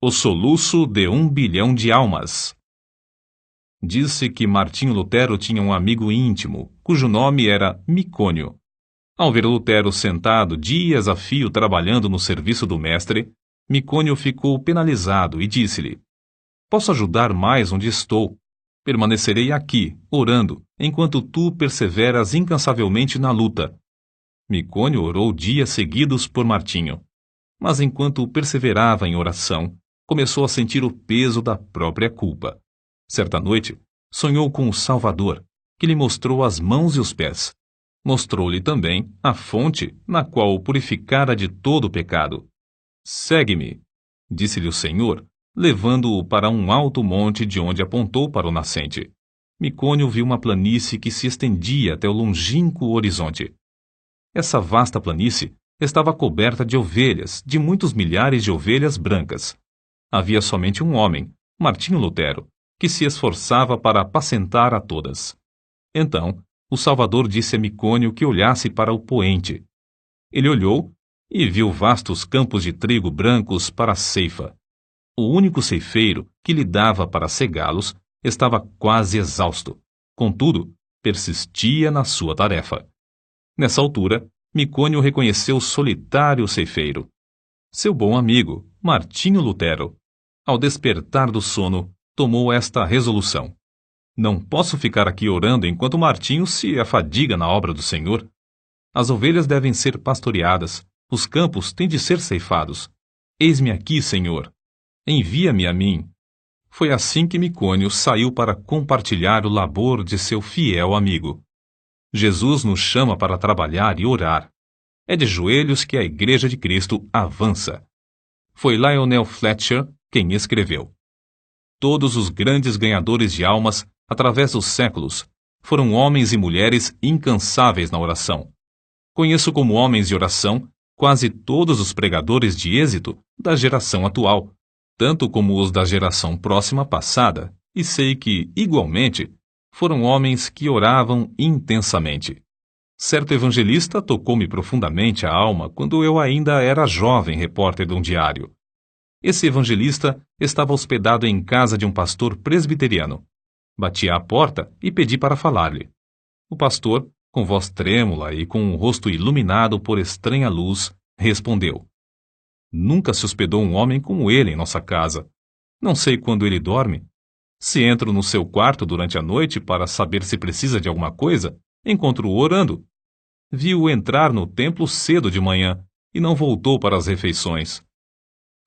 O soluço de 1 bilhão de almas. Disse que Martinho Lutero tinha um amigo íntimo, cujo nome era Micônio. Ao ver Lutero sentado dias a fio trabalhando no serviço do mestre, Micônio ficou penalizado e disse-lhe: Posso ajudar mais onde estou. Permanecerei aqui, orando, enquanto tu perseveras incansavelmente na luta. Micônio orou dias seguidos por Martinho. Mas enquanto perseverava em oração, começou a sentir o peso da própria culpa. Certa noite, sonhou com o Salvador, que lhe mostrou as mãos e os pés. Mostrou-lhe também a fonte na qual o purificara de todo o pecado. Segue-me, disse-lhe o Senhor, levando-o para um alto monte de onde apontou para o nascente. Micônio viu uma planície que se estendia até o longínquo horizonte. Essa vasta planície estava coberta de ovelhas, de muitos milhares de ovelhas brancas. Havia somente um homem, Martinho Lutero, que se esforçava para apacentar a todas. Então, o Salvador disse a Micônio que olhasse para o poente. Ele olhou e viu vastos campos de trigo brancos para a ceifa. O único ceifeiro que lhe dava para cegá-los estava quase exausto. Contudo, persistia na sua tarefa. Nessa altura, Micônio reconheceu o solitário ceifeiro. Seu bom amigo, Martinho Lutero. Ao despertar do sono, tomou esta resolução: Não posso ficar aqui orando enquanto Martinho se afadiga na obra do Senhor. As ovelhas devem ser pastoreadas, os campos têm de ser ceifados. Eis-me aqui, Senhor. Envia-me a mim. Foi assim que Micônio saiu para compartilhar o labor de seu fiel amigo. Jesus nos chama para trabalhar e orar. É de joelhos que a Igreja de Cristo avança. Foi Lionel Fletcher quem escreveu. Todos os grandes ganhadores de almas, através dos séculos, foram homens e mulheres incansáveis na oração. Conheço como homens de oração quase todos os pregadores de êxito da geração atual, tanto como os da geração próxima passada, e sei que, igualmente, foram homens que oravam intensamente. Certo evangelista tocou-me profundamente a alma quando eu ainda era jovem repórter de um diário. Esse evangelista estava hospedado em casa de um pastor presbiteriano. Bati à porta e pedi para falar-lhe. O pastor, com voz trêmula e com um rosto iluminado por estranha luz, respondeu: Nunca se hospedou um homem como ele em nossa casa. Não sei quando ele dorme. Se entro no seu quarto durante a noite para saber se precisa de alguma coisa, encontro-o orando. Vi-o entrar no templo cedo de manhã e não voltou para as refeições.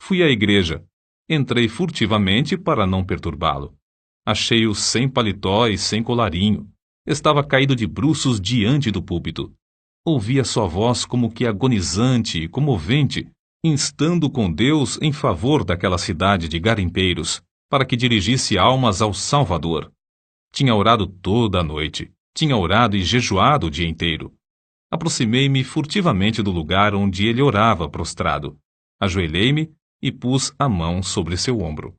Fui à igreja. Entrei furtivamente para não perturbá-lo. Achei-o sem paletó e sem colarinho. Estava caído de bruços diante do púlpito. Ouvi a sua voz como que agonizante e comovente, instando com Deus em favor daquela cidade de garimpeiros, para que dirigisse almas ao Salvador. Tinha orado toda a noite. Tinha orado e jejuado o dia inteiro. Aproximei-me furtivamente do lugar onde ele orava prostrado. Ajoelhei-me e pus a mão sobre seu ombro.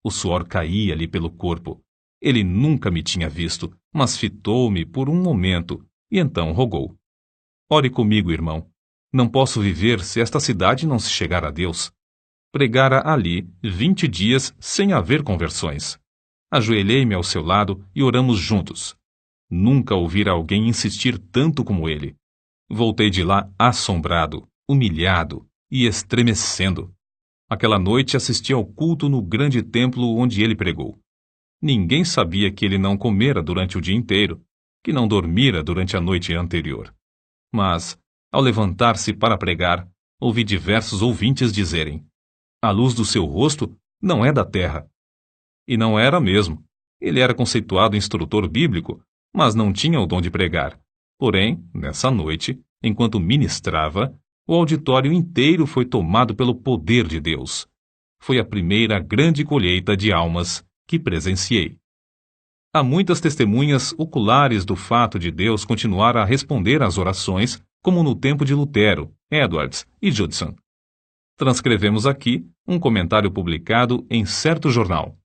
O suor caía-lhe pelo corpo. Ele nunca me tinha visto, mas fitou-me por um momento e então rogou: Ore comigo, irmão. Não posso viver se esta cidade não se chegar a Deus. Pregara ali 20 dias sem haver conversões. Ajoelhei-me ao seu lado e oramos juntos. Nunca ouvira alguém insistir tanto como ele. Voltei de lá assombrado, humilhado e estremecendo. Aquela noite assisti ao culto no grande templo onde ele pregou. Ninguém sabia que ele não comera durante o dia inteiro, que não dormira durante a noite anterior. Mas, ao levantar-se para pregar, ouvi diversos ouvintes dizerem: A luz do seu rosto não é da terra. E não era mesmo. Ele era conceituado instrutor bíblico, mas não tinha o dom de pregar. Porém, nessa noite, enquanto ministrava, o auditório inteiro foi tomado pelo poder de Deus. Foi a primeira grande colheita de almas que presenciei. Há muitas testemunhas oculares do fato de Deus continuar a responder às orações, como no tempo de Lutero, Edwards e Judson. Transcrevemos aqui um comentário publicado em certo jornal.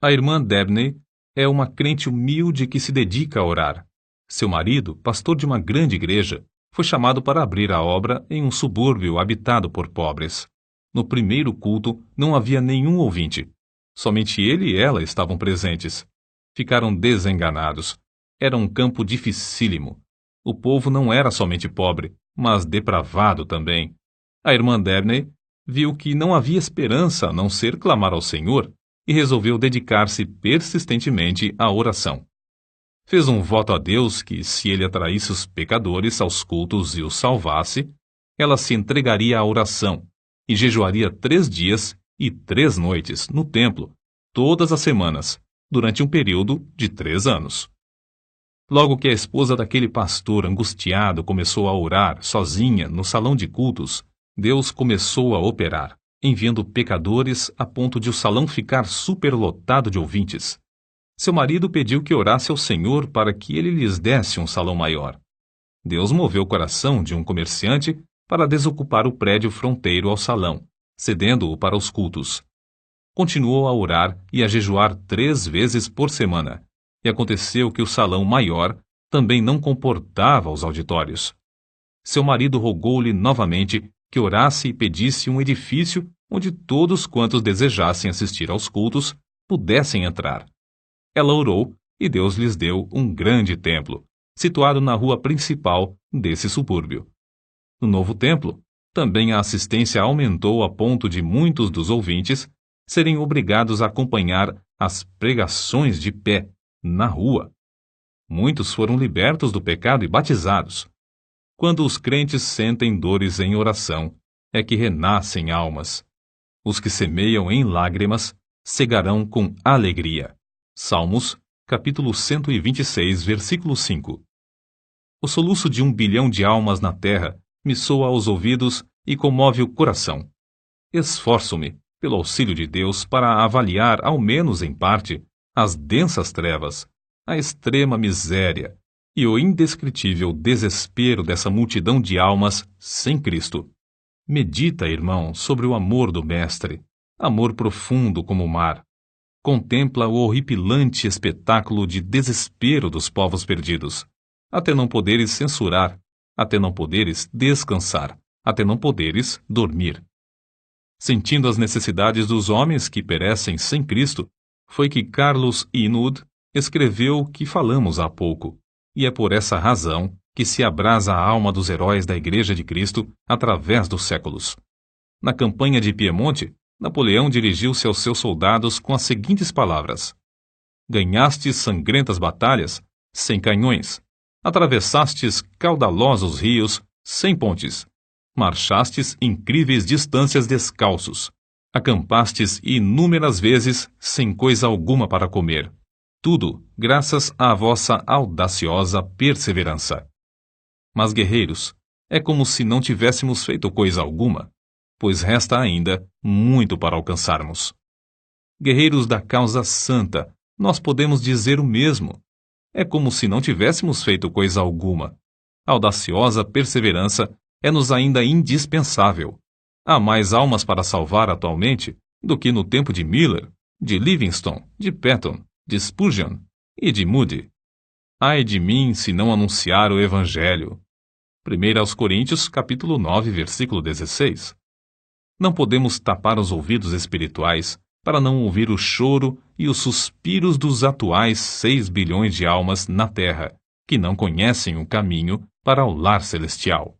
A irmã Dabney é uma crente humilde que se dedica a orar. Seu marido, pastor de uma grande igreja, foi chamado para abrir a obra em um subúrbio habitado por pobres. No primeiro culto não havia nenhum ouvinte. Somente ele e ela estavam presentes. Ficaram desenganados. Era um campo dificílimo. O povo não era somente pobre, mas depravado também. A irmã Dabney viu que não havia esperança a não ser clamar ao Senhor e resolveu dedicar-se persistentemente à oração. Fez um voto a Deus que, se ele atraísse os pecadores aos cultos e os salvasse, ela se entregaria à oração e jejuaria 3 dias e 3 noites no templo, todas as semanas, durante um período de 3 anos. Logo que a esposa daquele pastor angustiado começou a orar sozinha no salão de cultos, Deus começou a operar, enviando pecadores a ponto de o salão ficar superlotado de ouvintes. Seu marido pediu que orasse ao Senhor para que ele lhes desse um salão maior. Deus moveu o coração de um comerciante para desocupar o prédio fronteiro ao salão, cedendo-o para os cultos. Continuou a orar e a jejuar 3 vezes por semana, e aconteceu que o salão maior também não comportava os auditórios. Seu marido rogou-lhe novamente que orasse e pedisse um edifício onde todos quantos desejassem assistir aos cultos pudessem entrar. Ela orou e Deus lhes deu um grande templo, situado na rua principal desse subúrbio. No novo templo, também a assistência aumentou a ponto de muitos dos ouvintes serem obrigados a acompanhar as pregações de pé, na rua. Muitos foram libertos do pecado e batizados. Quando os crentes sentem dores em oração, é que renascem almas. Os que semeiam em lágrimas cegarão com alegria. Salmos, capítulo 126, versículo 5. O soluço de 1 bilhão de almas na terra me soa aos ouvidos e comove o coração. Esforço-me, pelo auxílio de Deus, para avaliar, ao menos em parte, as densas trevas, a extrema miséria e o indescritível desespero dessa multidão de almas sem Cristo. Medita, irmão, sobre o amor do Mestre, amor profundo como o mar. Contempla o horripilante espetáculo de desespero dos povos perdidos, até não poderes censurar, até não poderes descansar, até não poderes dormir. Sentindo as necessidades dos homens que perecem sem Cristo, foi que Carlos Inwood escreveu o que falamos há pouco, e é por essa razão que se abrasa a alma dos heróis da Igreja de Cristo através dos séculos. Na campanha de Piemonte, Napoleão dirigiu-se aos seus soldados com as seguintes palavras: ganhastes sangrentas batalhas sem canhões, atravessastes caudalosos rios sem pontes, marchastes incríveis distâncias descalços, acampastes inúmeras vezes sem coisa alguma para comer. Tudo graças à vossa audaciosa perseverança. Mas, guerreiros, é como se não tivéssemos feito coisa alguma, pois resta ainda muito para alcançarmos. Guerreiros da causa santa, nós podemos dizer o mesmo. É como se não tivéssemos feito coisa alguma. A audaciosa perseverança é-nos ainda indispensável. Há mais almas para salvar atualmente do que no tempo de Miller, de Livingstone, de Patton, de Spurgeon e de Moody. Ai de mim se não anunciar o Evangelho. 1 aos Coríntios, capítulo 9, versículo 16. Não podemos tapar os ouvidos espirituais para não ouvir o choro e os suspiros dos atuais 6 bilhões de almas na Terra, que não conhecem o caminho para o lar celestial.